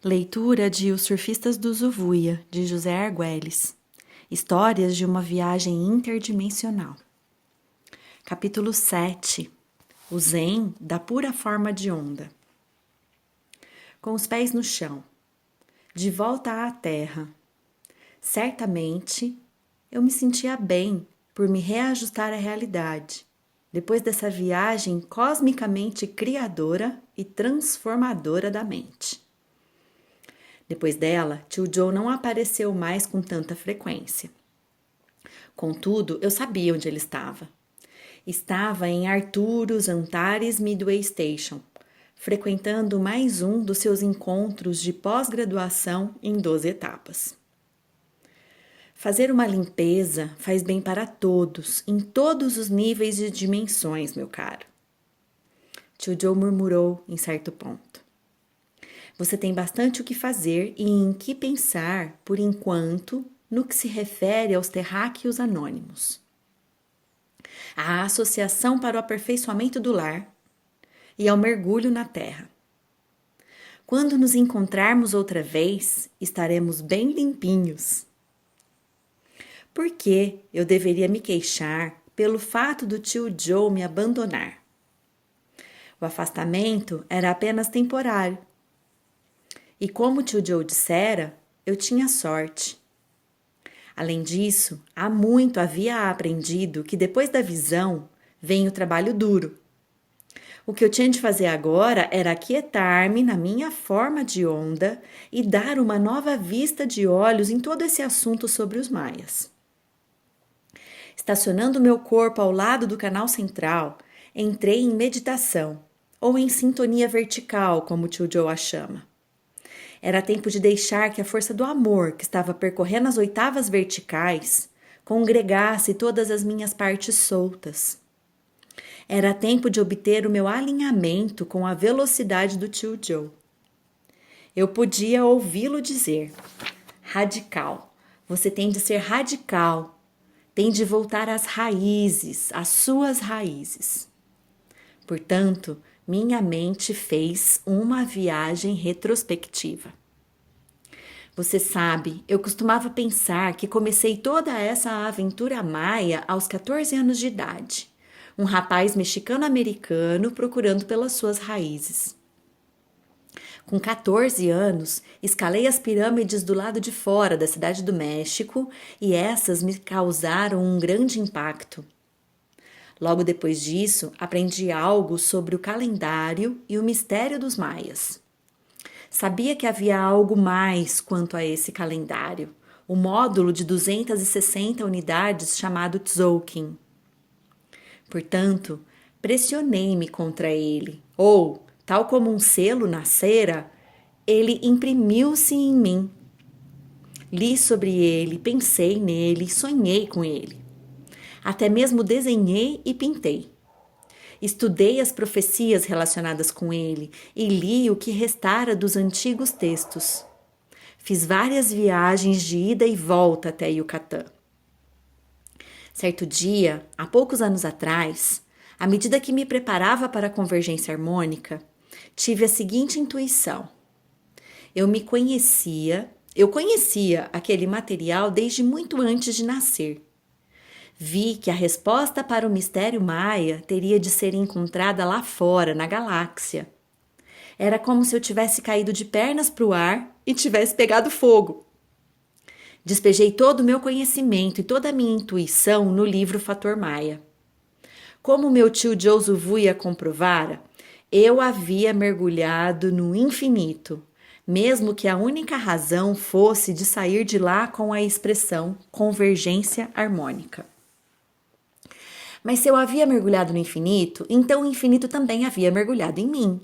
Leitura de Os Surfistas do Zuvuia, de José Argüelles. Histórias de uma viagem interdimensional. Capítulo 7. O Zen da pura forma de onda. Com os pés no chão. De volta à terra. Certamente, eu me sentia bem por me reajustar à realidade, depois dessa viagem cosmicamente criadora e transformadora da mente. Depois dela, tio Joe não apareceu mais com tanta frequência. Contudo, eu sabia onde ele estava. Estava em Arturos Antares Midway Station, frequentando mais um dos seus encontros de pós-graduação em 12 etapas. Fazer uma limpeza faz bem para todos, em todos os níveis e dimensões, meu caro. Tio Joe murmurou em certo ponto. Você tem bastante o que fazer e em que pensar, por enquanto, no que se refere aos terráqueos anônimos. À Associação para o Aperfeiçoamento do Lar e ao mergulho na terra. Quando nos encontrarmos outra vez, estaremos bem limpinhos. Por que eu deveria me queixar pelo fato do tio Joe me abandonar? O afastamento era apenas temporário. E como o tio Joe dissera, eu tinha sorte. Além disso, há muito havia aprendido que depois da visão vem o trabalho duro. O que eu tinha de fazer agora era aquietar-me na minha forma de onda e dar uma nova vista de olhos em todo esse assunto sobre os maias. Estacionando meu corpo ao lado do canal central, entrei em meditação, ou em sintonia vertical, como o tio Joe a chama. Era tempo de deixar que a força do amor, que estava percorrendo as oitavas verticais, congregasse todas as minhas partes soltas. Era tempo de obter o meu alinhamento com a velocidade do tio Joe. Eu podia ouvi-lo dizer: radical, você tem de ser radical, tem de voltar às raízes, às suas raízes. Portanto, minha mente fez uma viagem retrospectiva. Você sabe, eu costumava pensar que comecei toda essa aventura maia aos 14 anos de idade. Um rapaz mexicano-americano procurando pelas suas raízes. Com 14 anos, escalei as pirâmides do lado de fora da cidade do México e essas me causaram um grande impacto. Logo depois disso, aprendi algo sobre o calendário e o mistério dos maias. Sabia que havia algo mais quanto a esse calendário, o módulo de 260 unidades chamado Tzolk'in. Portanto, pressionei-me contra ele, ou, tal como um selo na cera, ele imprimiu-se em mim. Li sobre ele, pensei nele, sonhei com ele. Até mesmo desenhei e pintei. Estudei as profecias relacionadas com ele e li o que restara dos antigos textos. Fiz várias viagens de ida e volta até Yucatán. Certo dia, há poucos anos atrás, à medida que me preparava para a convergência harmônica, tive a seguinte intuição. Eu conhecia aquele material desde muito antes de nascer. Vi que a resposta para o mistério maia teria de ser encontrada lá fora, na galáxia. Era como se eu tivesse caído de pernas para o ar e tivesse pegado fogo. Despejei todo o meu conhecimento e toda a minha intuição no livro Fator Maia. Como meu tio Joe Zuvuia comprovara, eu havia mergulhado no infinito, mesmo que a única razão fosse de sair de lá com a expressão convergência harmônica. Mas se eu havia mergulhado no infinito, então o infinito também havia mergulhado em mim.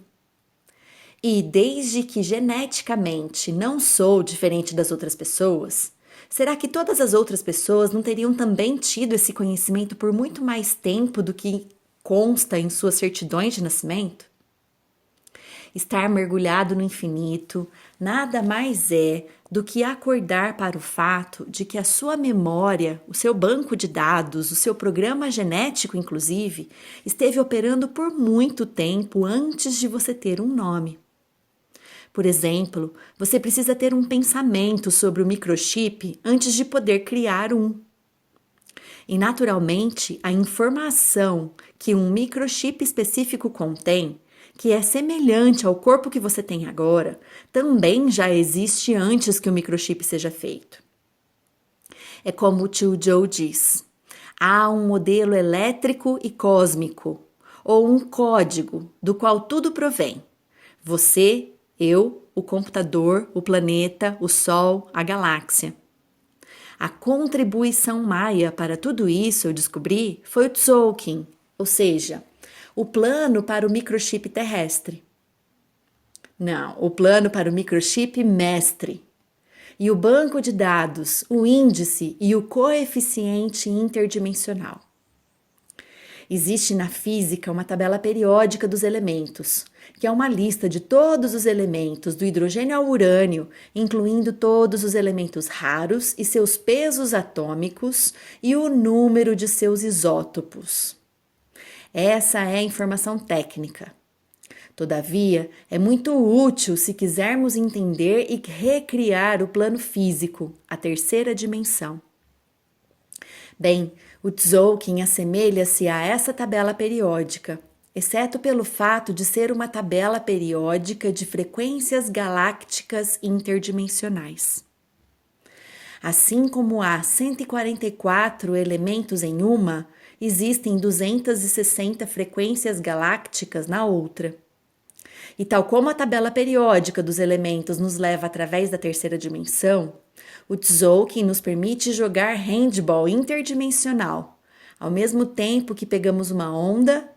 E desde que geneticamente não sou diferente das outras pessoas, será que todas as outras pessoas não teriam também tido esse conhecimento por muito mais tempo do que consta em suas certidões de nascimento? Estar mergulhado no infinito nada mais é do que acordar para o fato de que a sua memória, o seu banco de dados, o seu programa genético, inclusive, esteve operando por muito tempo antes de você ter um nome. Por exemplo, você precisa ter um pensamento sobre o microchip antes de poder criar um. E, naturalmente, a informação que um microchip específico contém, que é semelhante ao corpo que você tem agora, também já existe antes que o microchip seja feito. É como o tio Joe diz: há um modelo elétrico e cósmico, ou um código do qual tudo provém. Você, eu, o computador, o planeta, o Sol, a galáxia. A contribuição maia para tudo isso, eu descobri, foi o Tzolk'in, ou seja, o plano para o microchip terrestre. Não, o plano para o microchip mestre. E o banco de dados, o índice e o coeficiente interdimensional. Existe na física uma tabela periódica dos elementos, que é uma lista de todos os elementos, do hidrogênio ao urânio, incluindo todos os elementos raros e seus pesos atômicos e o número de seus isótopos. Essa é a informação técnica. Todavia, é muito útil se quisermos entender e recriar o plano físico, a terceira dimensão. Bem, o Tzolk'in assemelha-se a essa tabela periódica, exceto pelo fato de ser uma tabela periódica de frequências galácticas interdimensionais. Assim como há 144 elementos em uma, existem 260 frequências galácticas na outra. E tal como a tabela periódica dos elementos nos leva através da terceira dimensão, o Tzolk'in nos permite jogar handball interdimensional, ao mesmo tempo que pegamos uma onda,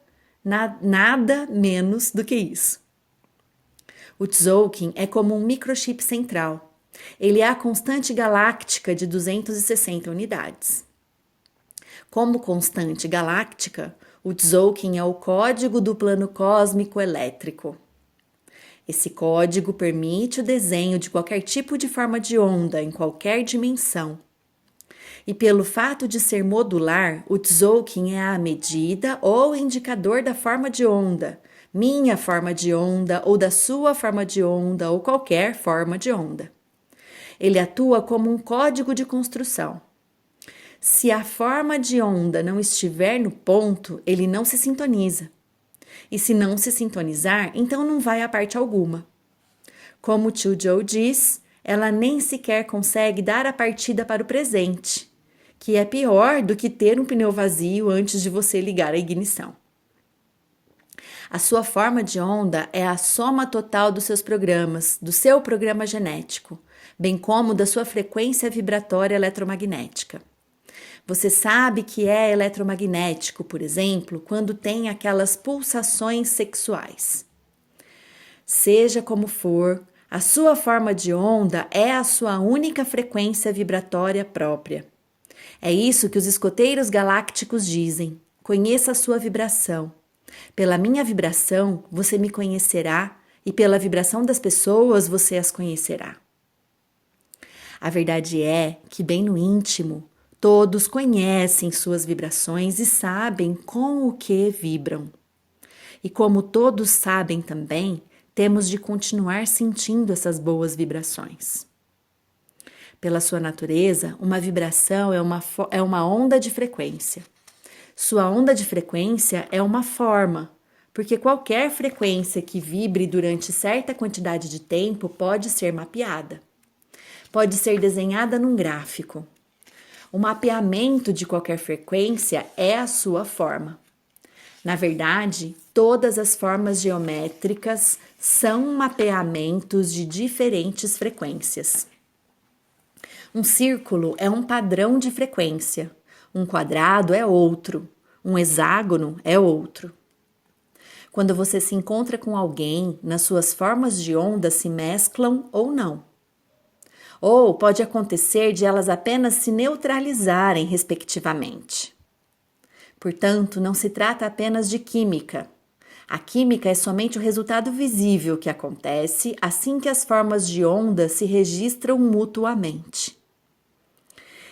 nada menos do que isso. O Tzolk'in é como um microchip central. Ele é a constante galáctica de 260 unidades. Como constante galáctica, o Tzolk'in é o código do plano cósmico elétrico. Esse código permite o desenho de qualquer tipo de forma de onda em qualquer dimensão. E pelo fato de ser modular, o Tzolk'in é a medida ou indicador da forma de onda, minha forma de onda ou da sua forma de onda ou qualquer forma de onda. Ele atua como um código de construção. Se a forma de onda não estiver no ponto, ele não se sintoniza. E se não se sintonizar, então não vai a parte alguma. Como o tio Joe diz, ela nem sequer consegue dar a partida para o presente, que é pior do que ter um pneu vazio antes de você ligar a ignição. A sua forma de onda é a soma total dos seus programas, do seu programa genético, bem como da sua frequência vibratória eletromagnética. Você sabe que é eletromagnético, por exemplo, quando tem aquelas pulsações sexuais. Seja como for, a sua forma de onda é a sua única frequência vibratória própria. É isso que os escoteiros galácticos dizem: conheça a sua vibração. Pela minha vibração, você me conhecerá, e pela vibração das pessoas, você as conhecerá. A verdade é que, bem no íntimo, todos conhecem suas vibrações e sabem com o que vibram. E como todos sabem também, temos de continuar sentindo essas boas vibrações. Pela sua natureza, uma vibração é uma onda de frequência. Sua onda de frequência é uma forma, porque qualquer frequência que vibre durante certa quantidade de tempo pode ser mapeada. Pode ser desenhada num gráfico. O mapeamento de qualquer frequência é a sua forma. Na verdade, todas as formas geométricas são mapeamentos de diferentes frequências. Um círculo é um padrão de frequência, um quadrado é outro, um hexágono é outro. Quando você se encontra com alguém, nas suas formas de onda se mesclam ou não. Ou pode acontecer de elas apenas se neutralizarem, respectivamente. Portanto, não se trata apenas de química. A química é somente o resultado visível que acontece assim que as formas de onda se registram mutuamente.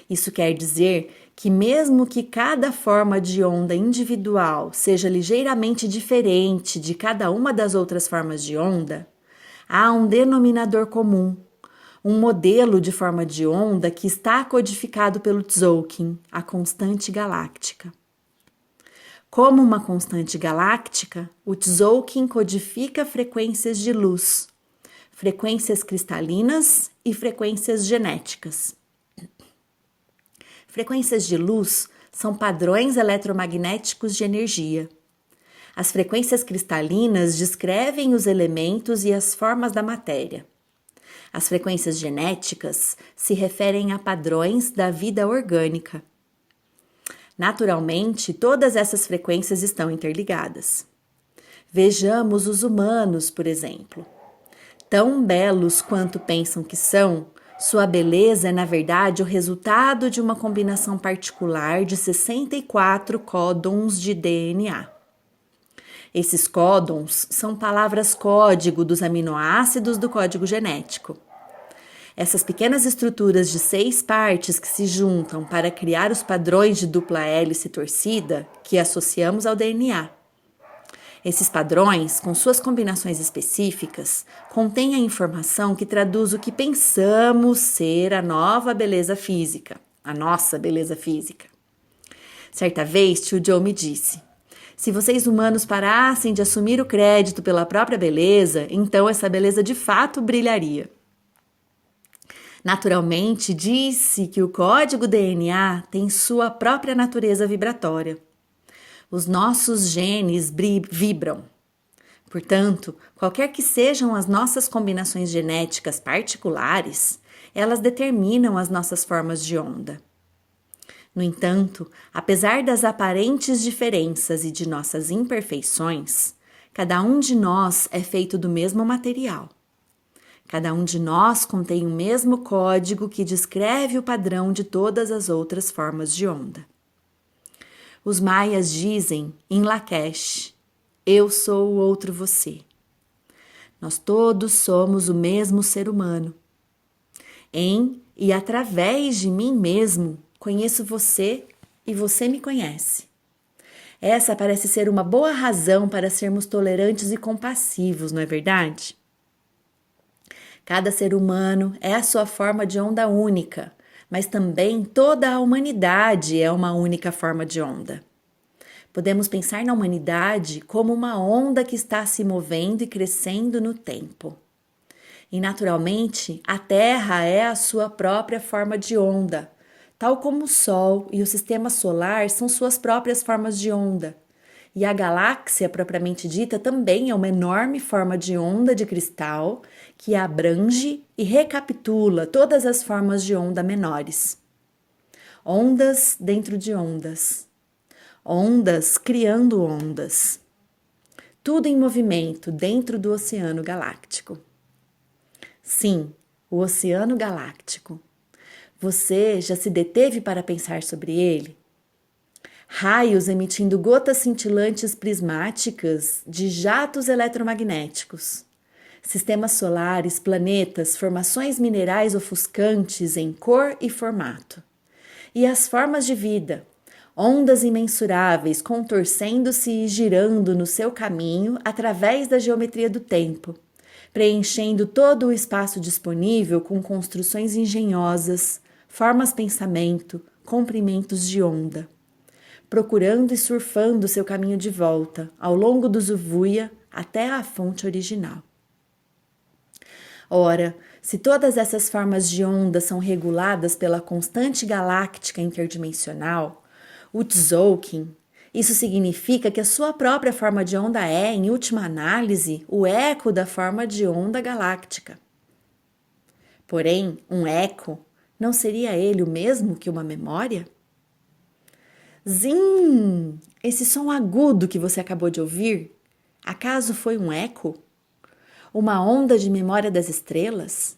Isso quer dizer que, mesmo que cada forma de onda individual seja ligeiramente diferente de cada uma das outras formas de onda, Há um denominador comum, um modelo de forma de onda que está codificado pelo Tzolk'in, a constante galáctica. Como uma constante galáctica, o Tzolk'in codifica frequências de luz, frequências cristalinas e frequências genéticas. Frequências de luz são padrões eletromagnéticos de energia. As frequências cristalinas descrevem os elementos e as formas da matéria. As frequências genéticas se referem a padrões da vida orgânica. Naturalmente, todas essas frequências estão interligadas. Vejamos os humanos, por exemplo. Tão belos quanto pensam que são, sua beleza é, na verdade, o resultado de uma combinação particular de 64 códons de DNA. Esses códons são palavras-código dos aminoácidos do código genético. Essas pequenas estruturas de 6 partes que se juntam para criar os padrões de dupla hélice torcida que associamos ao DNA. Esses padrões, com suas combinações específicas, contêm a informação que traduz o que pensamos ser a nova beleza física, a nossa beleza física. Certa vez, tio Joe me disse: se vocês humanos parassem de assumir o crédito pela própria beleza, então essa beleza de fato brilharia. Naturalmente, disse que o código DNA tem sua própria natureza vibratória. Os nossos genes vibram. Portanto, qualquer que sejam as nossas combinações genéticas particulares, elas determinam as nossas formas de onda. No entanto, apesar das aparentes diferenças e de nossas imperfeições, cada um de nós é feito do mesmo material. Cada um de nós contém o mesmo código que descreve o padrão de todas as outras formas de onda. Os maias dizem em Lakesh: eu sou o outro você. Nós todos somos o mesmo ser humano. Em e através de mim mesmo, conheço você e você me conhece. Essa parece ser uma boa razão para sermos tolerantes e compassivos, não é verdade? Cada ser humano é a sua forma de onda única, mas também toda a humanidade é uma única forma de onda. Podemos pensar na humanidade como uma onda que está se movendo e crescendo no tempo. E, naturalmente, a Terra é a sua própria forma de onda, tal como o Sol e o Sistema Solar são suas próprias formas de onda. E a galáxia, propriamente dita, também é uma enorme forma de onda de cristal que abrange e recapitula todas as formas de onda menores. Ondas dentro de ondas. Ondas criando ondas. Tudo em movimento dentro do Oceano Galáctico. Sim, o Oceano Galáctico. Você já se deteve para pensar sobre ele? Raios emitindo gotas cintilantes prismáticas de jatos eletromagnéticos. Sistemas solares, planetas, formações minerais ofuscantes em cor e formato. E as formas de vida, ondas imensuráveis contorcendo-se e girando no seu caminho através da geometria do tempo, preenchendo todo o espaço disponível com construções engenhosas, formas-pensamento, comprimentos de onda, procurando e surfando seu caminho de volta, ao longo do Zuvuia até a fonte original. Ora, se todas essas formas de onda são reguladas pela constante galáctica interdimensional, o Tzolk'in, isso significa que a sua própria forma de onda é, em última análise, o eco da forma de onda galáctica. Porém, um eco, não seria ele o mesmo que uma memória? Zim! Esse som agudo que você acabou de ouvir, acaso foi um eco? Uma onda de memória das estrelas?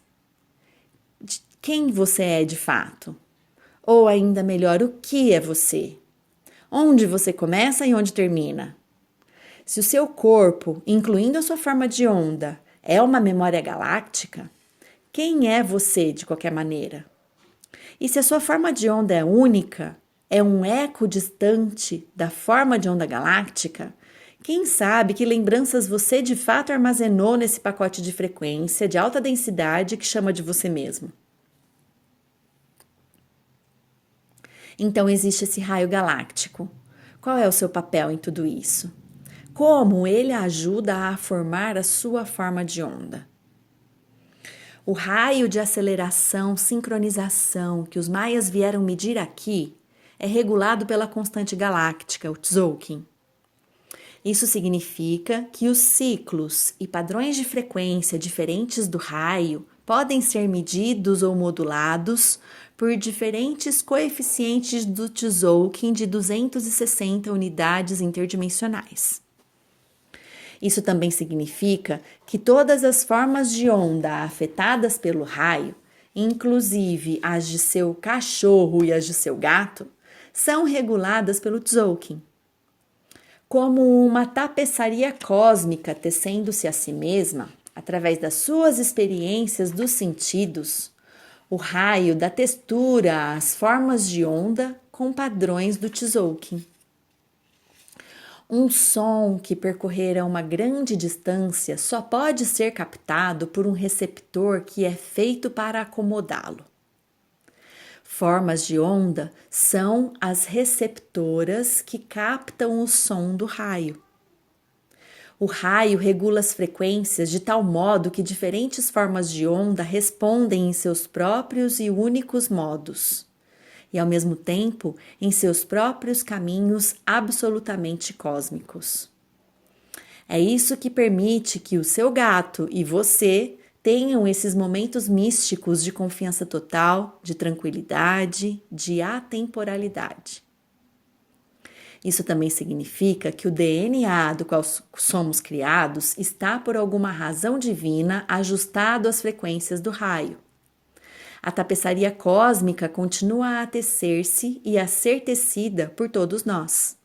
De quem você é de fato? Ou ainda melhor, o que é você? Onde você começa e onde termina? Se o seu corpo, incluindo a sua forma de onda, é uma memória galáctica, quem é você de qualquer maneira? E se a sua forma de onda é única, é um eco distante da forma de onda galáctica, Quem sabe que lembranças você de fato armazenou nesse pacote de frequência de alta densidade que chama de você mesmo? Então existe esse raio galáctico. Qual é o seu papel em tudo isso? Como ele ajuda a formar a sua forma de onda? O raio de aceleração, sincronização que os maias vieram medir aqui é regulado pela constante galáctica, o Tzolk'in. Isso significa que os ciclos e padrões de frequência diferentes do raio podem ser medidos ou modulados por diferentes coeficientes do Tzolk'in de 260 unidades interdimensionais. Isso também significa que todas as formas de onda afetadas pelo raio, inclusive as de seu cachorro e as de seu gato, são reguladas pelo Tzolk'in. Como uma tapeçaria cósmica tecendo-se a si mesma, através das suas experiências dos sentidos, o raio dá textura às formas de onda com padrões do Tzolk'in. Um som que percorrera uma grande distância só pode ser captado por um receptor que é feito para acomodá-lo. Formas de onda são as receptoras que captam o som do raio. O raio regula as frequências de tal modo que diferentes formas de onda respondem em seus próprios e únicos modos, e ao mesmo tempo em seus próprios caminhos absolutamente cósmicos. É isso que permite que o seu gato e você tenham esses momentos místicos de confiança total, de tranquilidade, de atemporalidade. Isso também significa que o DNA do qual somos criados está, por alguma razão divina, ajustado às frequências do raio. A tapeçaria cósmica continua a tecer-se e a ser tecida por todos nós.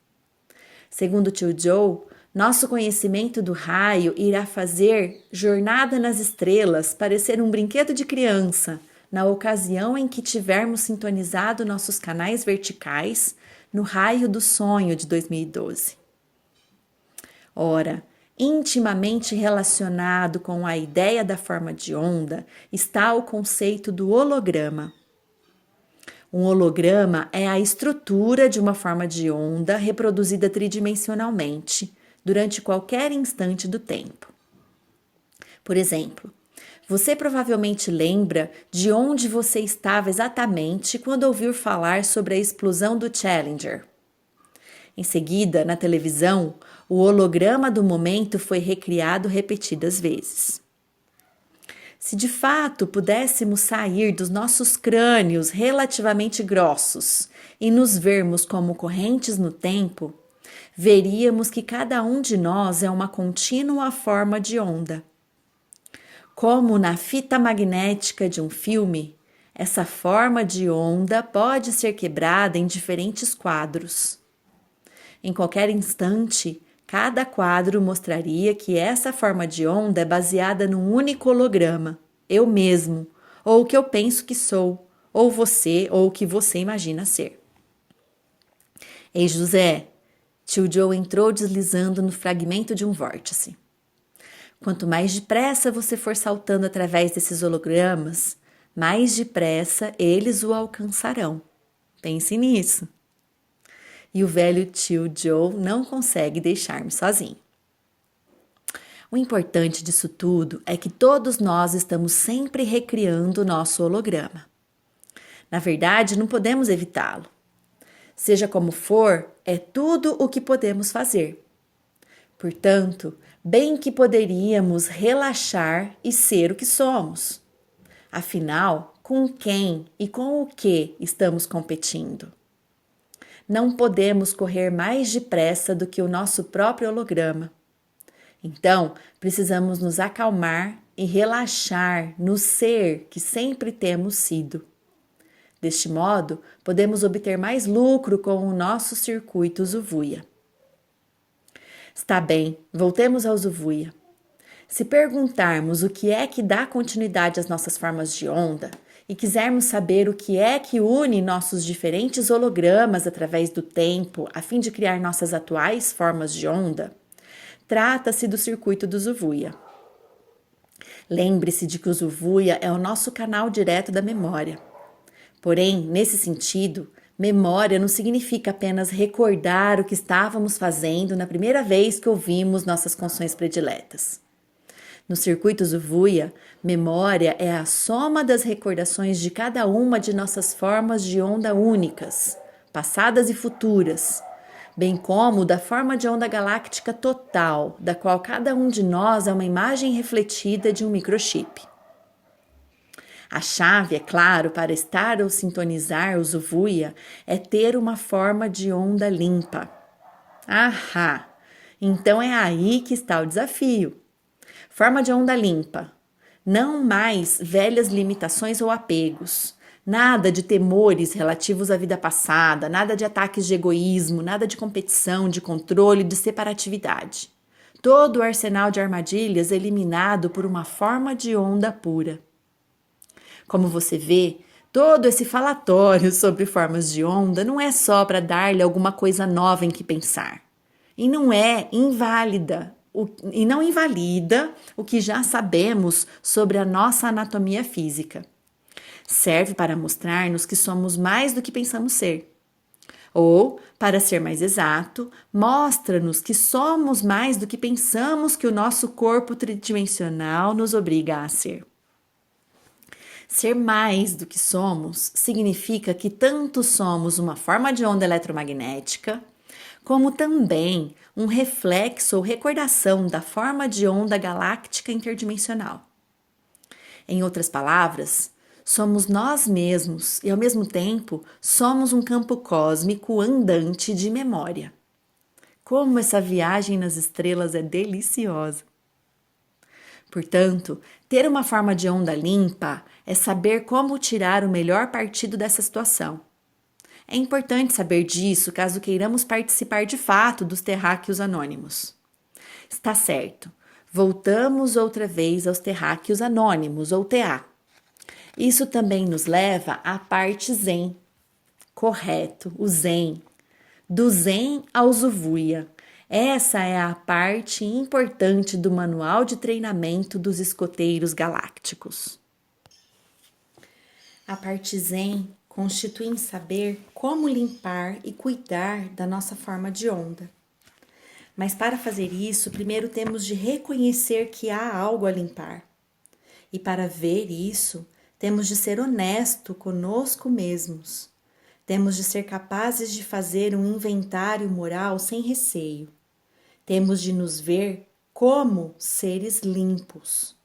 Segundo Tio Joe, nosso conhecimento do raio irá fazer Jornada nas Estrelas parecer um brinquedo de criança, na ocasião em que tivermos sintonizado nossos canais verticais no raio do sonho de 2012. Ora, intimamente relacionado com a ideia da forma de onda está o conceito do holograma. Um holograma é a estrutura de uma forma de onda reproduzida tridimensionalmente durante qualquer instante do tempo. Por exemplo, você provavelmente lembra de onde você estava exatamente quando ouviu falar sobre a explosão do Challenger. Em seguida, na televisão, o holograma do momento foi recriado repetidas vezes. Se de fato pudéssemos sair dos nossos crânios relativamente grossos e nos vermos como correntes no tempo, veríamos que cada um de nós é uma contínua forma de onda. Como na fita magnética de um filme, essa forma de onda pode ser quebrada em diferentes quadros. Em qualquer instante, cada quadro mostraria que essa forma de onda é baseada num único holograma, eu mesmo, ou o que eu penso que sou, ou você, ou o que você imagina ser. Ei, José, Tio Joe entrou deslizando no fragmento de um vórtice. Quanto mais depressa você for saltando através desses hologramas, mais depressa eles o alcançarão. Pense nisso. E o velho tio Joe não consegue deixar-me sozinho. O importante disso tudo é que todos nós estamos sempre recriando o nosso holograma. Na verdade, não podemos evitá-lo. Seja como for, é tudo o que podemos fazer. Portanto, bem que poderíamos relaxar e ser o que somos. Afinal, com quem e com o que estamos competindo? Não podemos correr mais depressa do que o nosso próprio holograma. Então, precisamos nos acalmar e relaxar no ser que sempre temos sido. Deste modo, podemos obter mais lucro com o nosso circuito Zuvuia. Está bem, voltemos ao Zuvuia. Se perguntarmos o que é que dá continuidade às nossas formas de onda e quisermos saber o que é que une nossos diferentes hologramas através do tempo a fim de criar nossas atuais formas de onda, Trata-se do circuito do Zuvuia. Lembre-se de que o Zuvuia é o nosso canal direto da memória. Porém, nesse sentido, memória não significa apenas recordar o que estávamos fazendo na primeira vez que ouvimos nossas canções prediletas. No circuito Zuvuia, memória é a soma das recordações de cada uma de nossas formas de onda únicas, passadas e futuras, bem como da forma de onda galáctica total, da qual cada um de nós é uma imagem refletida de um microchip. A chave, é claro, para estar ou sintonizar o Zuvuia é ter uma forma de onda limpa. Ahá! Então é aí que está o desafio. Forma de onda limpa. Não mais velhas limitações ou apegos. Nada de temores relativos à vida passada, nada de ataques de egoísmo, nada de competição, de controle, de separatividade. Todo o arsenal de armadilhas eliminado por uma forma de onda pura. Como você vê, todo esse falatório sobre formas de onda não é só para dar-lhe alguma coisa nova em que pensar. E não invalida o que já sabemos sobre a nossa anatomia física. Serve para mostrar-nos que somos mais do que pensamos ser. Ou, para ser mais exato, mostra-nos que somos mais do que pensamos que o nosso corpo tridimensional nos obriga a ser. Ser mais do que somos significa que tanto somos uma forma de onda eletromagnética, como também um reflexo ou recordação da forma de onda galáctica interdimensional. Em outras palavras, somos nós mesmos e, ao mesmo tempo, somos um campo cósmico andante de memória. Como essa viagem nas estrelas é deliciosa! Portanto, ter uma forma de onda limpa é saber como tirar o melhor partido dessa situação. É importante saber disso caso queiramos participar de fato dos terráqueos anônimos. Está certo, voltamos outra vez aos terráqueos anônimos, ou TA. Isso também nos leva à parte Zen. Correto, o Zen. Do Zen ao Zuvuia. Essa é a parte importante do manual de treinamento dos escoteiros galácticos. A parte Zen constitui em saber como limpar e cuidar da nossa forma de onda. Mas para fazer isso, primeiro temos de reconhecer que há algo a limpar. E para ver isso, temos de ser honesto conosco mesmos. Temos de ser capazes de fazer um inventário moral sem receio. Temos de nos ver como seres limpos.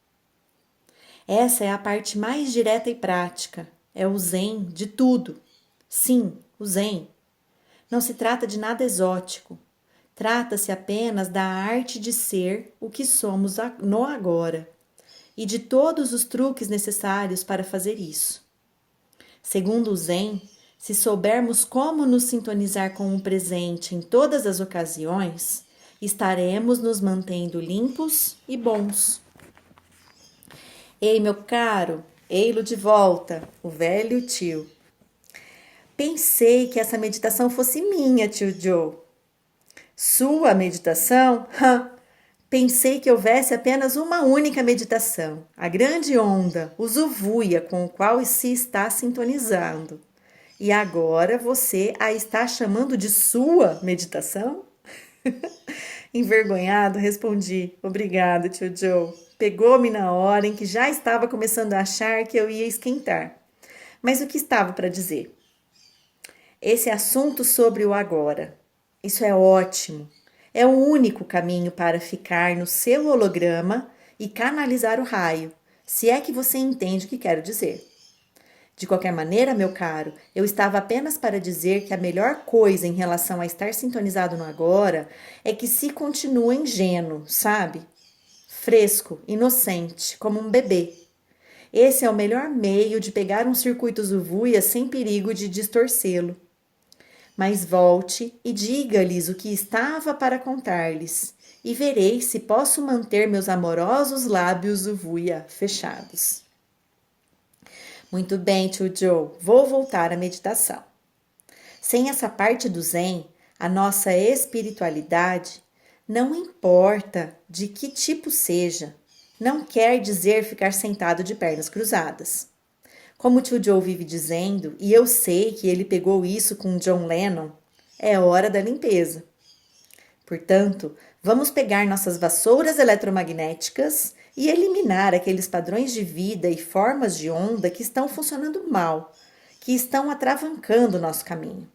Essa é a parte mais direta e prática. É o Zen de tudo. Sim, o Zen. Não se trata de nada exótico. Trata-se apenas da arte de ser o que somos no agora e de todos os truques necessários para fazer isso. Segundo o Zen, se soubermos como nos sintonizar com o presente em todas as ocasiões, estaremos nos mantendo limpos e bons. Ei, meu caro, ei-lo de volta, o velho tio. Pensei que essa meditação fosse minha, tio Joe. Sua meditação? Pensei que houvesse apenas uma única meditação, a grande onda, o Zuvuia, com o qual se está sintonizando. E agora você a está chamando de sua meditação? Envergonhado, respondi, obrigado, tio Joe. Pegou-me na hora em que já estava começando a achar que eu ia esquentar. Mas o que estava para dizer? Esse assunto sobre o agora. Isso é ótimo. É o único caminho para ficar no seu holograma e canalizar o raio, se é que você entende o que quero dizer. De qualquer maneira, meu caro, eu estava apenas para dizer que a melhor coisa em relação a estar sintonizado no agora é que se continua ingênuo, sabe? Fresco, inocente, como um bebê. Esse é o melhor meio de pegar um circuito Zuvuia sem perigo de distorcê-lo. Mas volte e diga-lhes o que estava para contar-lhes, e verei se posso manter meus amorosos lábios Zuvuia fechados. Muito bem, tio Joe, vou voltar à meditação. Sem essa parte do Zen, a nossa espiritualidade, Não importa de que tipo seja, não quer dizer ficar sentado de pernas cruzadas. Como o tio Joe vive dizendo, e eu sei que ele pegou isso com John Lennon, é hora da limpeza. Portanto, vamos pegar nossas vassouras eletromagnéticas e eliminar aqueles padrões de vida e formas de onda que estão funcionando mal, que estão atravancando o nosso caminho.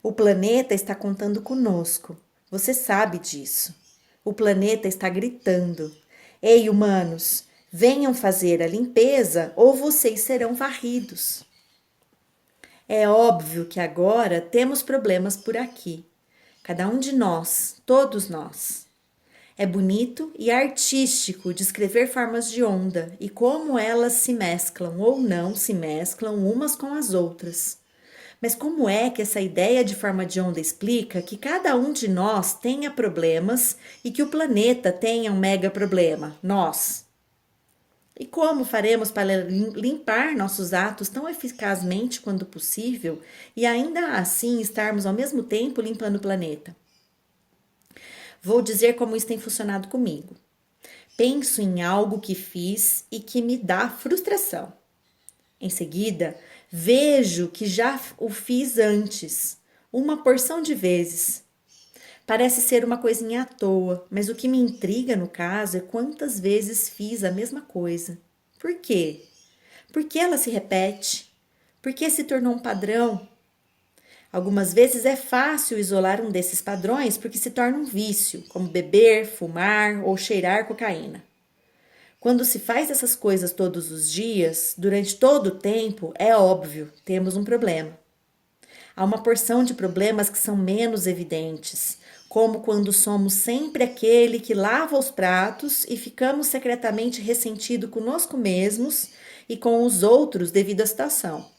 O planeta está contando conosco. Você sabe disso. O planeta está gritando: Ei, humanos, venham fazer a limpeza ou vocês serão varridos. É óbvio que agora temos problemas por aqui. Cada um de nós, todos nós. É bonito e artístico descrever formas de onda e como elas se mesclam ou não se mesclam umas com as outras. Mas como é que essa ideia de forma de onda explica que cada um de nós tenha problemas e que o planeta tenha um mega problema, nós? E como faremos para limpar nossos atos tão eficazmente quanto possível e ainda assim estarmos ao mesmo tempo limpando o planeta? Vou dizer como isso tem funcionado comigo. Penso em algo que fiz e que me dá frustração. Em seguida, vejo que já o fiz antes, uma porção de vezes. Parece ser uma coisinha à toa, mas o que me intriga no caso é quantas vezes fiz a mesma coisa. Por quê? Por que ela se repete? Por que se tornou um padrão? Algumas vezes é fácil isolar um desses padrões porque se torna um vício, como beber, fumar ou cheirar cocaína. Quando se faz essas coisas todos os dias, durante todo o tempo, é óbvio, temos um problema. Há uma porção de problemas que são menos evidentes, como quando somos sempre aquele que lava os pratos e ficamos secretamente ressentidos conosco mesmos e com os outros devido à situação.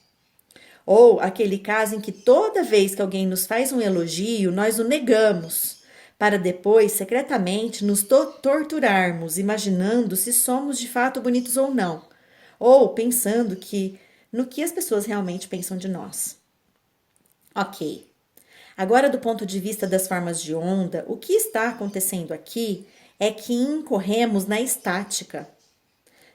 Ou aquele caso em que toda vez que alguém nos faz um elogio, nós o negamos, para depois, secretamente, nos torturarmos, imaginando se somos de fato bonitos ou não, ou pensando no que as pessoas realmente pensam de nós. Ok. Agora, do ponto de vista das formas de onda, o que está acontecendo aqui é que incorremos na estática.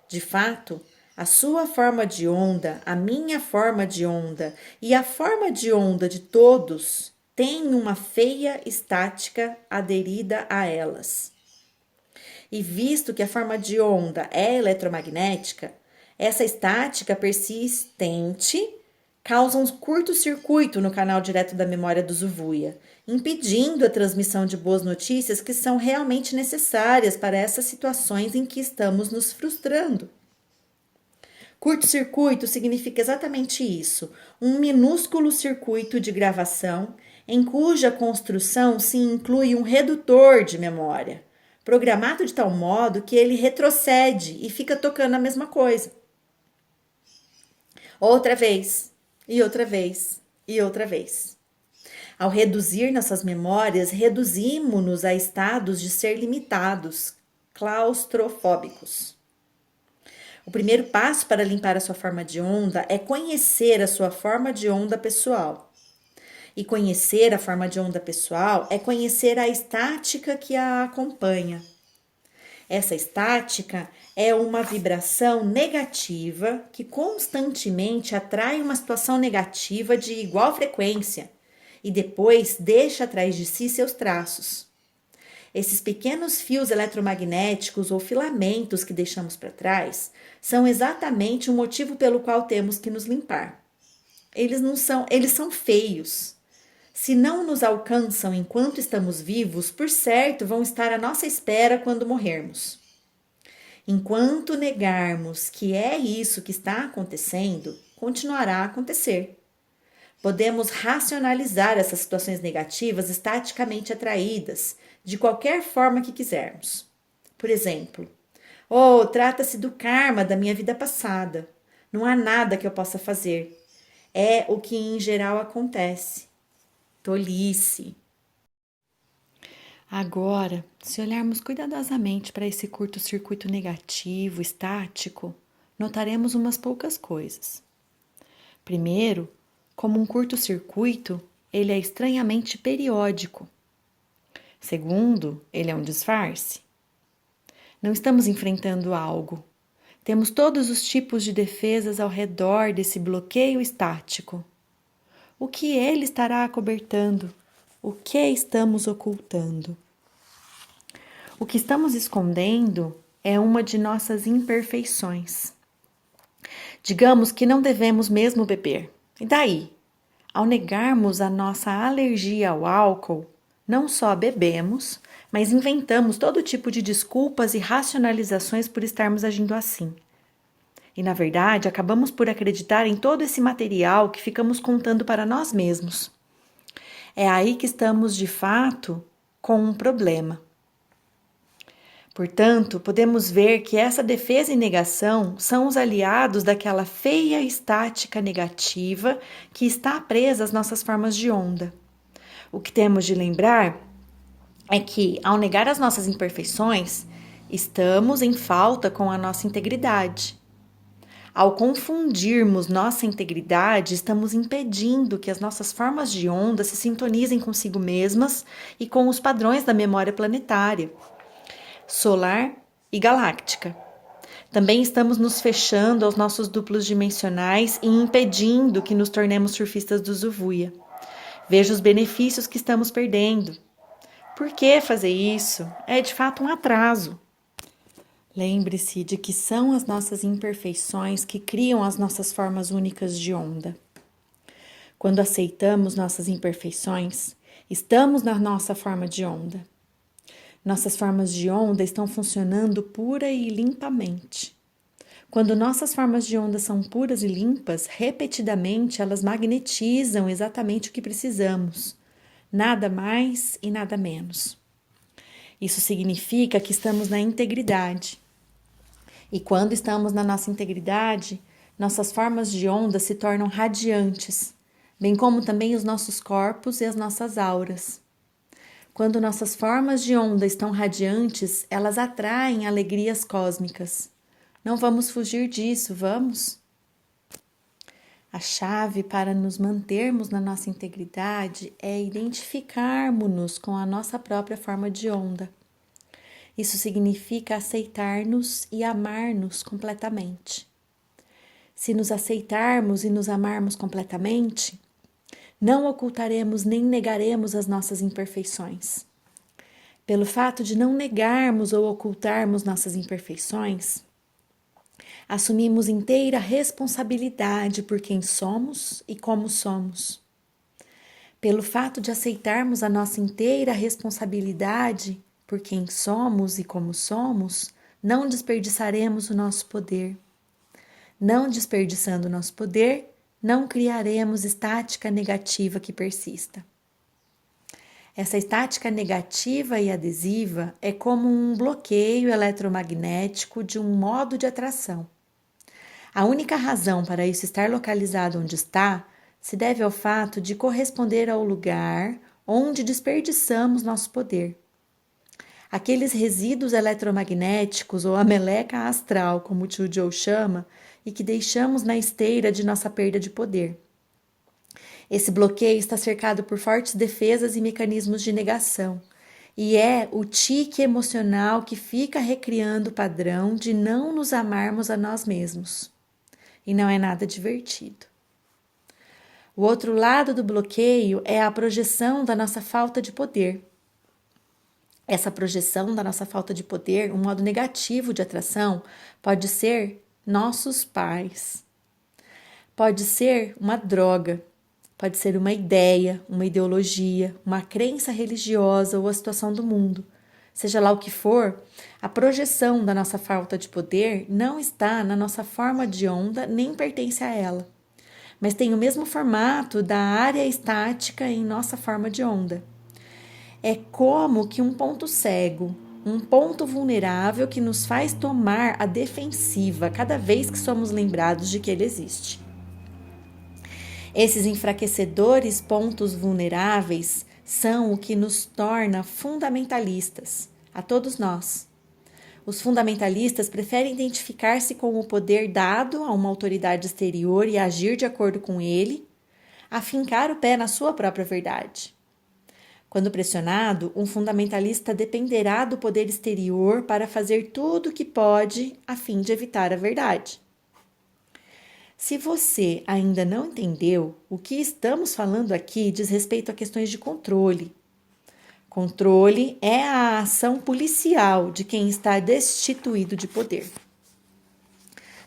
De fato, a sua forma de onda, a minha forma de onda e a forma de onda de todos têm uma feia estática aderida a elas. E visto que a forma de onda é eletromagnética, essa estática persistente causa um curto-circuito no canal direto da memória do Zuvuia, impedindo a transmissão de boas notícias que são realmente necessárias para essas situações em que estamos nos frustrando. Curto-circuito significa exatamente isso, um minúsculo circuito de gravação em cuja construção se inclui um redutor de memória, programado de tal modo que ele retrocede e fica tocando a mesma coisa. Outra vez, e outra vez, e outra vez. Ao reduzir nossas memórias, reduzimos-nos a estados de ser limitados, claustrofóbicos. O primeiro passo para limpar a sua forma de onda é conhecer a sua forma de onda pessoal. E conhecer a forma de onda pessoal é conhecer a estática que a acompanha. Essa estática é uma vibração negativa que constantemente atrai uma situação negativa de igual frequência e depois deixa atrás de si seus traços. Esses pequenos fios eletromagnéticos ou filamentos que deixamos para trás são exatamente o motivo pelo qual temos que nos limpar. Eles são feios. Se não nos alcançam enquanto estamos vivos, por certo vão estar à nossa espera quando morrermos. Enquanto negarmos que é isso que está acontecendo, continuará a acontecer. Podemos racionalizar essas situações negativas estaticamente atraídas, de qualquer forma que quisermos. Por exemplo, trata-se do karma da minha vida passada. Não há nada que eu possa fazer. É o que em geral acontece. Tolice. Agora, se olharmos cuidadosamente para esse curto-circuito negativo, estático, notaremos umas poucas coisas. Primeiro, como um curto-circuito, ele é estranhamente periódico. Segundo, ele é um disfarce. Não estamos enfrentando algo. Temos todos os tipos de defesas ao redor desse bloqueio estático. O que ele estará acobertando? O que estamos ocultando? O que estamos escondendo é uma de nossas imperfeições. Digamos que não devemos mesmo beber. E daí? Ao negarmos a nossa alergia ao álcool, não só bebemos, mas inventamos todo tipo de desculpas e racionalizações por estarmos agindo assim. E, na verdade, acabamos por acreditar em todo esse material que ficamos contando para nós mesmos. É aí que estamos, de fato, com um problema. Portanto, podemos ver que essa defesa e negação são os aliados daquela feia estática negativa que está presa às nossas formas de onda. O que temos de lembrar é que, ao negar as nossas imperfeições, estamos em falta com a nossa integridade. Ao confundirmos nossa integridade, estamos impedindo que as nossas formas de onda se sintonizem consigo mesmas e com os padrões da memória planetária, solar e galáctica. Também estamos nos fechando aos nossos duplos dimensionais e impedindo que nos tornemos surfistas do Zuvuia. Veja os benefícios que estamos perdendo. Por que fazer isso? É de fato um atraso. Lembre-se de que são as nossas imperfeições que criam as nossas formas únicas de onda. Quando aceitamos nossas imperfeições, estamos na nossa forma de onda. Nossas formas de onda estão funcionando pura e limpamente. Quando nossas formas de onda são puras e limpas, repetidamente elas magnetizam exatamente o que precisamos, nada mais e nada menos. Isso significa que estamos na integridade. E quando estamos na nossa integridade, nossas formas de onda se tornam radiantes, bem como também os nossos corpos e as nossas auras. Quando nossas formas de onda estão radiantes, elas atraem alegrias cósmicas. Não vamos fugir disso, vamos? A chave para nos mantermos na nossa integridade é identificarmos-nos com a nossa própria forma de onda. Isso significa aceitar-nos e amar-nos completamente. Se nos aceitarmos e nos amarmos completamente, não ocultaremos nem negaremos as nossas imperfeições. Pelo fato de não negarmos ou ocultarmos nossas imperfeições, assumimos inteira responsabilidade por quem somos e como somos. Pelo fato de aceitarmos a nossa inteira responsabilidade por quem somos e como somos, não desperdiçaremos o nosso poder. Não desperdiçando o nosso poder, não criaremos estática negativa que persista. Essa estática negativa e adesiva é como um bloqueio eletromagnético de um modo de atração. A única razão para isso estar localizado onde está se deve ao fato de corresponder ao lugar onde desperdiçamos nosso poder. Aqueles resíduos eletromagnéticos ou a meleca astral, como o tio Joe chama, e que deixamos na esteira de nossa perda de poder. Esse bloqueio está cercado por fortes defesas e mecanismos de negação, e é o tique emocional que fica recriando o padrão de não nos amarmos a nós mesmos. E não é nada divertido. O outro lado do bloqueio é a projeção da nossa falta de poder. Essa projeção da nossa falta de poder, um modo negativo de atração, pode ser nossos pais. Pode ser uma droga, pode ser uma ideia, uma ideologia, uma crença religiosa ou a situação do mundo. Seja lá o que for, a projeção da nossa falta de poder não está na nossa forma de onda nem pertence a ela, mas tem o mesmo formato da área estática em nossa forma de onda. É como que um ponto cego, um ponto vulnerável que nos faz tomar a defensiva cada vez que somos lembrados de que ele existe. Esses enfraquecedores pontos vulneráveis são o que nos torna fundamentalistas, a todos nós. Os fundamentalistas preferem identificar-se com o poder dado a uma autoridade exterior e agir de acordo com ele, afincar o pé na sua própria verdade. Quando pressionado, um fundamentalista dependerá do poder exterior para fazer tudo o que pode a fim de evitar a verdade. Se você ainda não entendeu, o que estamos falando aqui diz respeito a questões de controle. Controle é a ação policial de quem está destituído de poder.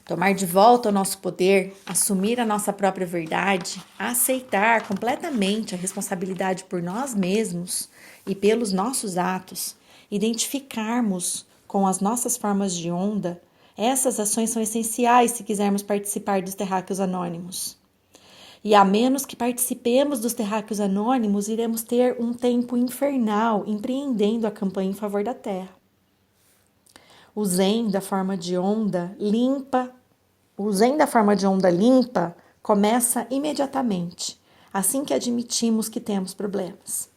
Tomar de volta o nosso poder, assumir a nossa própria verdade, aceitar completamente a responsabilidade por nós mesmos e pelos nossos atos, identificarmos com as nossas formas de onda, essas ações são essenciais se quisermos participar dos terráqueos anônimos. E a menos que participemos dos terráqueos anônimos, iremos ter um tempo infernal empreendendo a campanha em favor da Terra. O Zen da forma de onda limpa começa imediatamente, assim que admitimos que temos problemas.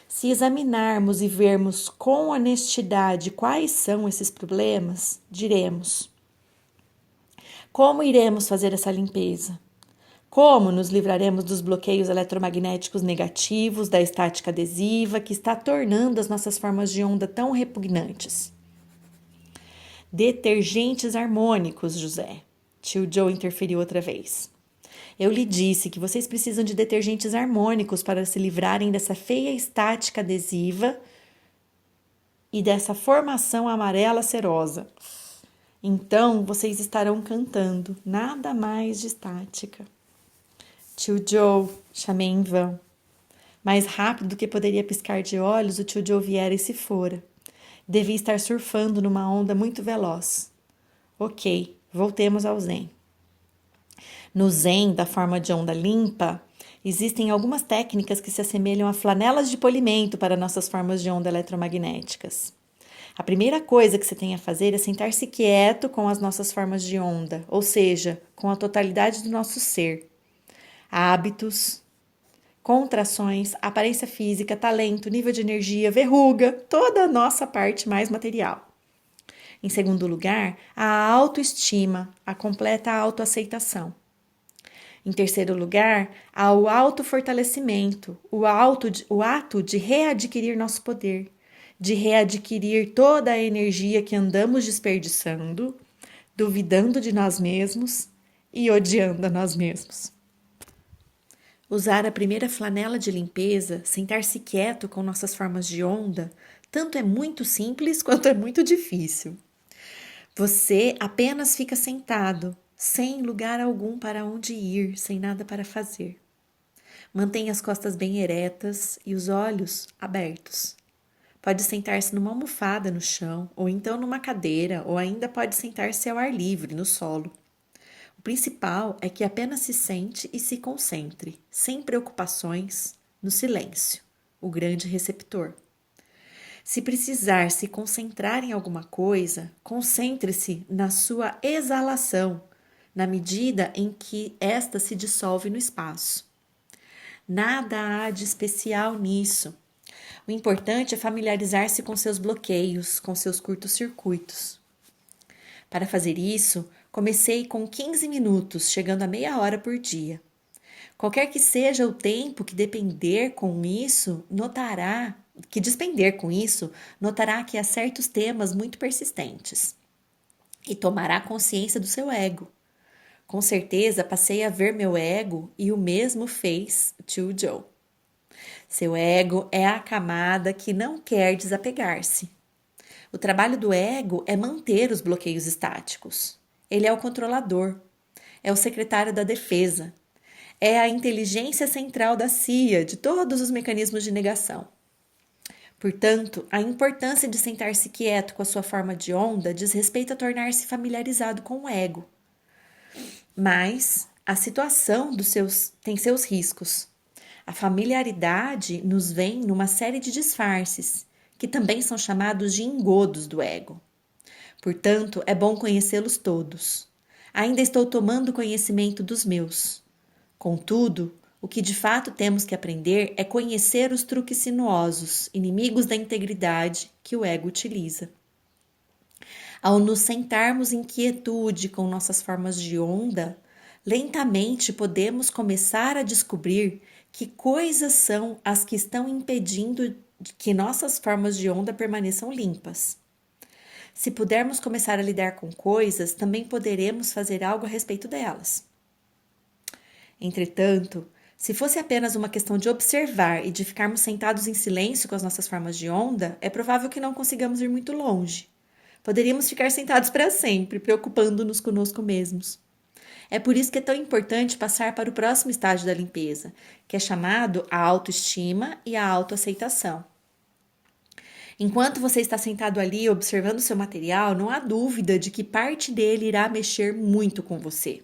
Se examinarmos e vermos com honestidade quais são esses problemas, diremos: como iremos fazer essa limpeza? Como nos livraremos dos bloqueios eletromagnéticos negativos, da estática adesiva que está tornando as nossas formas de onda tão repugnantes? Detergentes harmônicos, José. Tio Joe interferiu outra vez. Eu lhe disse que vocês precisam de detergentes harmônicos para se livrarem dessa feia estática adesiva e dessa formação amarela cerosa. Então, vocês estarão cantando, nada mais de estática. Tio Joe, chamei em vão. Mais rápido do que poderia piscar de olhos, o tio Joe viera e se fora. Devia estar surfando numa onda muito veloz. Ok, voltemos ao Zen. No Zen, da forma de onda limpa, existem algumas técnicas que se assemelham a flanelas de polimento para nossas formas de onda eletromagnéticas. A primeira coisa que você tem a fazer é sentar-se quieto com as nossas formas de onda, ou seja, com a totalidade do nosso ser. Hábitos, contrações, aparência física, talento, nível de energia, verruga, toda a nossa parte mais material. Em segundo lugar, a autoestima, a completa autoaceitação. Em terceiro lugar, há o autofortalecimento, o ato de readquirir nosso poder, de readquirir toda a energia que andamos desperdiçando, duvidando de nós mesmos e odiando a nós mesmos. Usar a primeira flanela de limpeza, sentar-se quieto com nossas formas de onda, tanto é muito simples quanto é muito difícil. Você apenas fica sentado, sem lugar algum para onde ir, sem nada para fazer. Mantenha as costas bem eretas e os olhos abertos. Pode sentar-se numa almofada no chão, ou então numa cadeira, ou ainda pode sentar-se ao ar livre, no solo. O principal é que apenas se sente e se concentre, sem preocupações, no silêncio, o grande receptor. Se precisar se concentrar em alguma coisa, concentre-se na sua exalação, na medida em que esta se dissolve no espaço. Nada há de especial nisso. O importante é familiarizar-se com seus bloqueios, com seus curtos-circuitos. Para fazer isso, comecei com 15 minutos, chegando a meia hora por dia. Qualquer que seja o tempo que despender com isso, notará que há certos temas muito persistentes. E tomará consciência do seu ego. Com certeza passei a ver meu ego e o mesmo fez Tio Joe. Seu ego é a camada que não quer desapegar-se. O trabalho do ego é manter os bloqueios estáticos. Ele é o controlador, é o secretário da defesa, é a inteligência central da CIA, de todos os mecanismos de negação. Portanto, a importância de sentar-se quieto com a sua forma de onda diz respeito a tornar-se familiarizado com o ego. Mas a situação tem seus riscos. A familiaridade nos vem numa série de disfarces, que também são chamados de engodos do ego. Portanto, é bom conhecê-los todos. Ainda estou tomando conhecimento dos meus. Contudo, o que de fato temos que aprender é conhecer os truques sinuosos, inimigos da integridade que o ego utiliza. Ao nos sentarmos em quietude com nossas formas de onda, Lentamente podemos começar a descobrir que coisas são as que estão impedindo que nossas formas de onda permaneçam limpas. Se pudermos começar a lidar com coisas, também poderemos fazer algo a respeito delas. Entretanto, se fosse apenas uma questão de observar e de ficarmos sentados em silêncio com as nossas formas de onda, é provável que não consigamos ir muito longe. Poderíamos ficar sentados para sempre, preocupando-nos conosco mesmos. É por isso que é tão importante passar para o próximo estágio da limpeza, que é chamado a autoestima e a autoaceitação. Enquanto você está sentado ali observando seu material, não há dúvida de que parte dele irá mexer muito com você.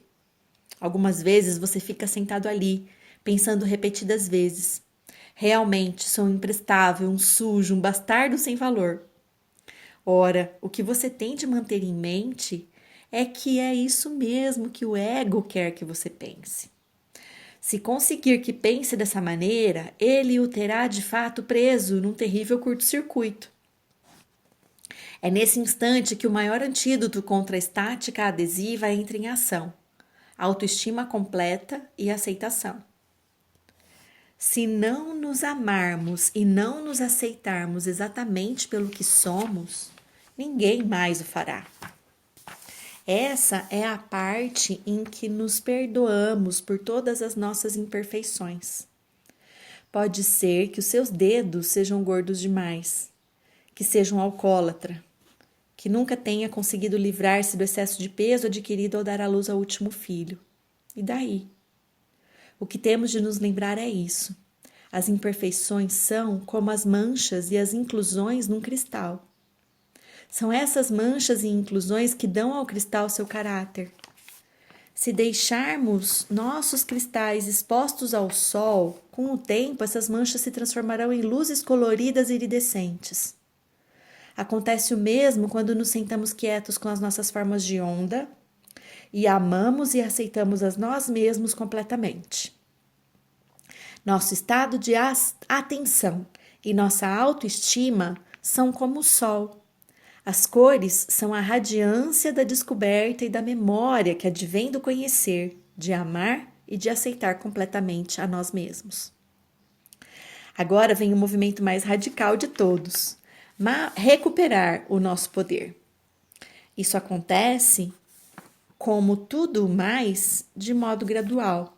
Algumas vezes você fica sentado ali, pensando repetidas vezes: realmente sou um imprestável, um sujo, um bastardo sem valor. Ora, o que você tem de manter em mente é que é isso mesmo que o ego quer que você pense. Se conseguir que pense dessa maneira, ele o terá de fato preso num terrível curto-circuito. É nesse instante que o maior antídoto contra a estática adesiva entra em ação: autoestima completa e aceitação. Se não nos amarmos e não nos aceitarmos exatamente pelo que somos, ninguém mais o fará. Essa é a parte em que nos perdoamos por todas as nossas imperfeições. Pode ser que os seus dedos sejam gordos demais, que seja um alcoólatra, que nunca tenha conseguido livrar-se do excesso de peso adquirido ao dar à luz ao último filho. E daí? O que temos de nos lembrar é isso. As imperfeições são como as manchas e as inclusões num cristal. São essas manchas e inclusões que dão ao cristal seu caráter. Se deixarmos nossos cristais expostos ao sol, com o tempo essas manchas se transformarão em luzes coloridas e iridescentes. Acontece o mesmo quando nos sentamos quietos com as nossas formas de onda e amamos e aceitamos a nós mesmos completamente. Nosso estado de atenção e nossa autoestima são como o sol. As cores são a radiância da descoberta e da memória que advém do conhecer, de amar e de aceitar completamente a nós mesmos. Agora vem o movimento mais radical de todos: recuperar o nosso poder. Isso acontece, como tudo mais, de modo gradual.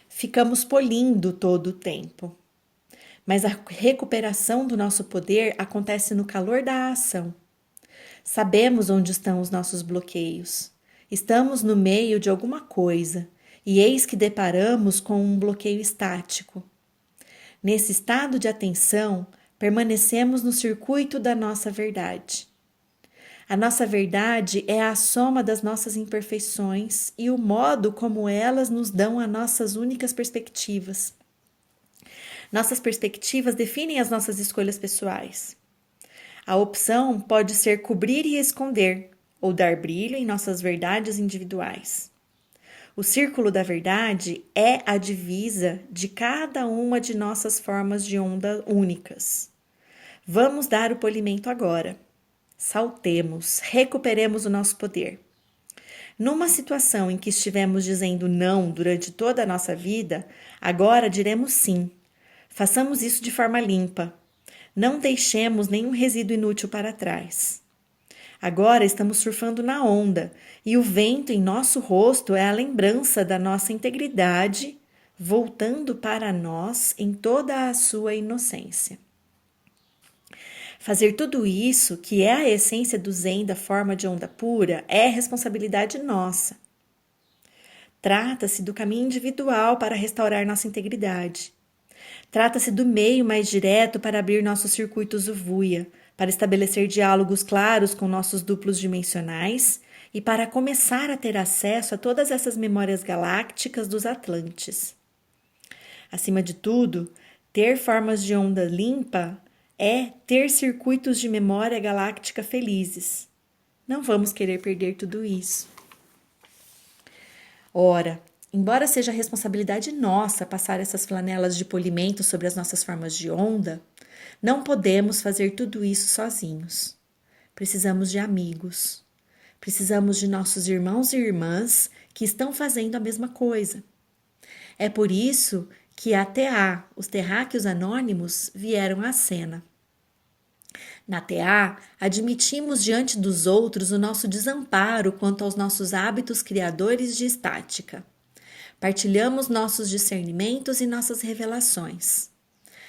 Ficamos polindo todo o tempo. Mas a recuperação do nosso poder acontece no calor da ação. Sabemos onde estão os nossos bloqueios. Estamos no meio de alguma coisa e eis que deparamos com um bloqueio estático. Nesse estado de atenção, permanecemos no circuito da nossa verdade. A nossa verdade é a soma das nossas imperfeições e o modo como elas nos dão as nossas únicas perspectivas. Nossas perspectivas definem as nossas escolhas pessoais. A opção pode ser cobrir e esconder, ou dar brilho em nossas verdades individuais. O círculo da verdade é a divisa de cada uma de nossas formas de onda únicas. Vamos dar o polimento agora. Saltemos, recuperemos o nosso poder. Numa situação em que estivemos dizendo não durante toda a nossa vida, agora diremos sim. Façamos isso de forma limpa. Não deixemos nenhum resíduo inútil para trás. Agora estamos surfando na onda e o vento em nosso rosto é a lembrança da nossa integridade, voltando para nós em toda a sua inocência. Fazer tudo isso, que é a essência do Zen da forma de onda pura, é responsabilidade nossa. Trata-se do caminho individual para restaurar nossa integridade. Trata-se do meio mais direto para abrir nossos circuitos Uvuya, para estabelecer diálogos claros com nossos duplos dimensionais e para começar a ter acesso a todas essas memórias galácticas dos Atlantes. Acima de tudo, ter formas de onda limpa é ter circuitos de memória galáctica felizes. Não vamos querer perder tudo isso. Ora, embora seja responsabilidade nossa passar essas flanelas de polimento sobre as nossas formas de onda, não podemos fazer tudo isso sozinhos. Precisamos de amigos. Precisamos de nossos irmãos e irmãs que estão fazendo a mesma coisa. É por isso que a TA, os terráqueos anônimos, vieram à cena. Na TA, admitimos diante dos outros o nosso desamparo quanto aos nossos hábitos criadores de estática. Partilhamos nossos discernimentos e nossas revelações.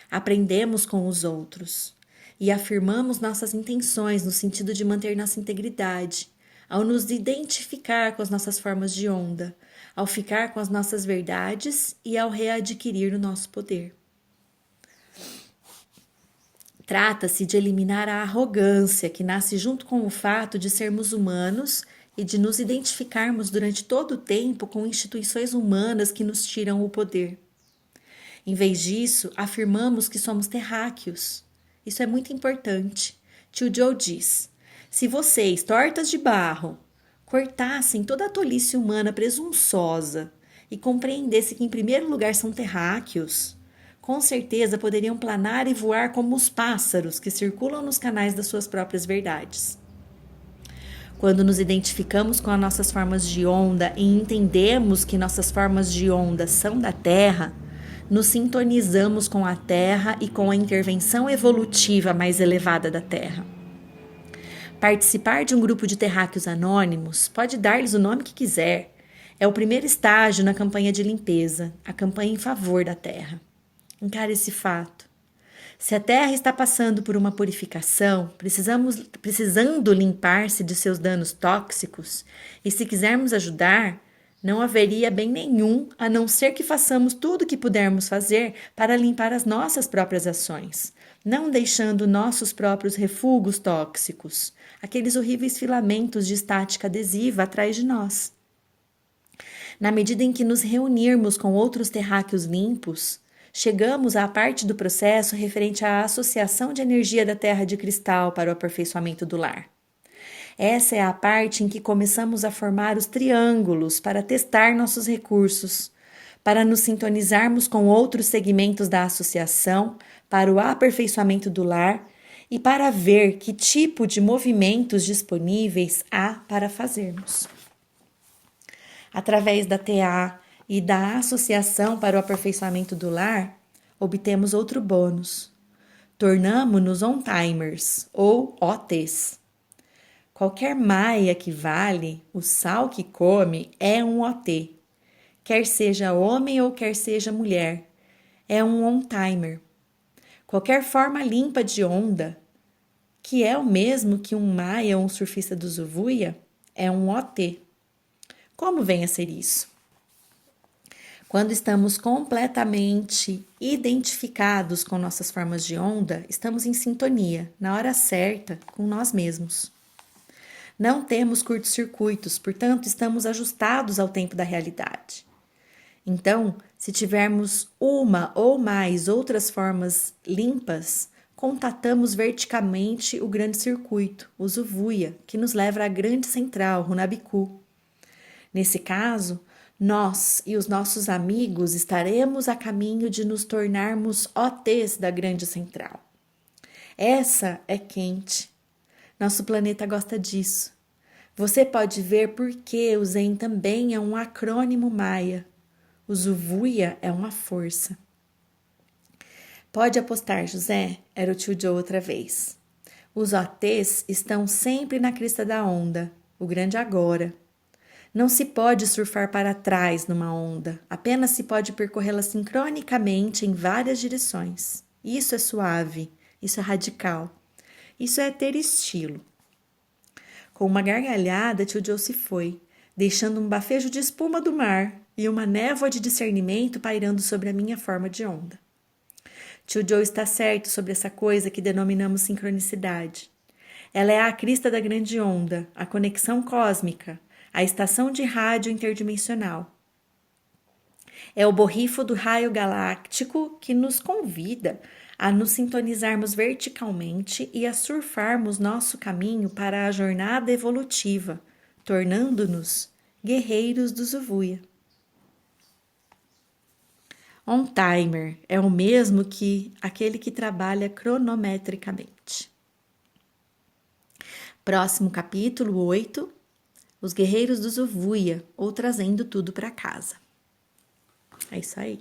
Aprendemos com os outros e afirmamos nossas intenções no sentido de manter nossa integridade, ao nos identificar com as nossas formas de onda, ao ficar com as nossas verdades e ao readquirir o nosso poder. Trata-se de eliminar a arrogância que nasce junto com o fato de sermos humanos e de nos identificarmos durante todo o tempo com instituições humanas que nos tiram o poder. Em vez disso, afirmamos que somos terráqueos. Isso é muito importante. Tio Joe diz: se vocês, tortas de barro, cortassem toda a tolice humana presunçosa e compreendessem que, em primeiro lugar, são terráqueos, com certeza poderiam planar e voar como os pássaros que circulam nos canais das suas próprias verdades. Quando nos identificamos com as nossas formas de onda e entendemos que nossas formas de onda são da Terra, nos sintonizamos com a Terra e com a intervenção evolutiva mais elevada da Terra. Participar de um grupo de terráqueos anônimos pode dar-lhes o nome que quiser. É o primeiro estágio na campanha de limpeza, a campanha em favor da Terra. Encare esse fato. Se a Terra está passando por uma purificação, precisando limpar-se de seus danos tóxicos, e se quisermos ajudar, não haveria bem nenhum a não ser que façamos tudo o que pudermos fazer para limpar as nossas próprias ações, não deixando nossos próprios refugos tóxicos, aqueles horríveis filamentos de estática adesiva atrás de nós. Na medida em que nos reunirmos com outros terráqueos limpos, chegamos à parte do processo referente à associação de energia da Terra de cristal para o aperfeiçoamento do lar. Essa é a parte em que começamos a formar os triângulos para testar nossos recursos, para nos sintonizarmos com outros segmentos da associação para o aperfeiçoamento do lar e para ver que tipo de movimentos disponíveis há para fazermos. Através da TA e da Associação para o Aperfeiçoamento do Lar, obtemos outro bônus. Tornamo-nos on-timers, ou OTs. Qualquer maia que vale, o sal que come, é um OT. Quer seja homem ou quer seja mulher, é um on-timer. Qualquer forma limpa de onda, que é o mesmo que um maia ou um surfista do Zuvuia, é um OT. Como vem a ser isso? Quando estamos completamente identificados com nossas formas de onda, estamos em sintonia, na hora certa, com nós mesmos. Não temos curtos-circuitos, portanto, estamos ajustados ao tempo da realidade. Então, se tivermos uma ou mais outras formas limpas, contatamos verticalmente o grande circuito, o Zuvuia, que nos leva à grande central, Runabiku. Nesse caso, nós e os nossos amigos estaremos a caminho de nos tornarmos OTs da grande central. Essa é quente. Nosso planeta gosta disso. Você pode ver por que o Zen também é um acrônimo maia. O Zuvuia é uma força. Pode apostar, José, era o tio Joe outra vez. Os OTs estão sempre na crista da onda, o grande agora. Não se pode surfar para trás numa onda, apenas se pode percorrê-la sincronicamente em várias direções. Isso é suave, isso é radical, isso é ter estilo. Com uma gargalhada, tio Joe se foi, deixando um bafejo de espuma do mar e uma névoa de discernimento pairando sobre a minha forma de onda. Tio Joe está certo sobre essa coisa que denominamos sincronicidade. Ela é a crista da grande onda, a conexão cósmica, a estação de rádio interdimensional. É o borrifo do raio galáctico que nos convida a nos sintonizarmos verticalmente e a surfarmos nosso caminho para a jornada evolutiva, tornando-nos guerreiros do Zuvuia. On-timer é o mesmo que aquele que trabalha cronometricamente. Próximo capítulo 8. os guerreiros do Zovuia ou trazendo tudo para casa. É isso aí.